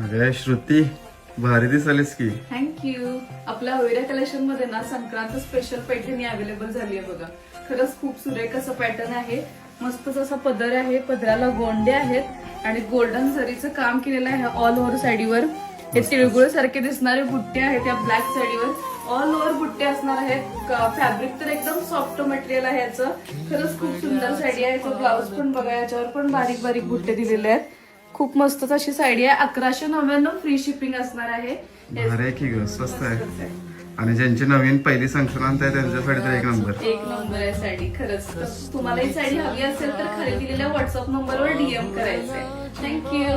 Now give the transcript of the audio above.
अरे श्रुती, भारी दिसालीस की. थँक्यू. आपल्या होयऱ्या कलेक्शन मध्ये ना संक्रांत स्पेशल पैठणी अवेलेबल झाली आहे बघा. खरंच खूप सुरेख असं पॅटर्न आहे. मस्तच असा पदर आहे, पदराला गोंडे आहेत आणि गोल्डन जरीचं काम केलेलं आहे ऑल ओव्हर साडीवर. हे तिळगुळ सारखे दिसणारे बुट्टे आहेत या ब्लॅक साडीवर. ऑल ओव्हर बुट्टे असणार आहेत. फॅब्रिक तर एकदम सॉफ्ट मटेरियल आहे याचं. खरंच खूप सुंदर साडी आहे. तो ब्लाऊज पण बघा, याच्यावर पण बारीक बारीक बुट्टे दिलेले आहेत. खूप मस्तच अशी साडी आहे. 1199 फ्री शिपिंग असणार आहे. भारी आहे की ग, स्वस्त आहे. आणि ज्यांची नवीन पहिली संक्रांत आहे त्यांच्यासाठी तर एक नंबर. एक नंबर आहे साडी खरंच. तर तुम्हाला ही साडी हवी असेल तर खाली दिलेल्या व्हॉट्सअप नंबरवर DM करायचंय. थँक्यू.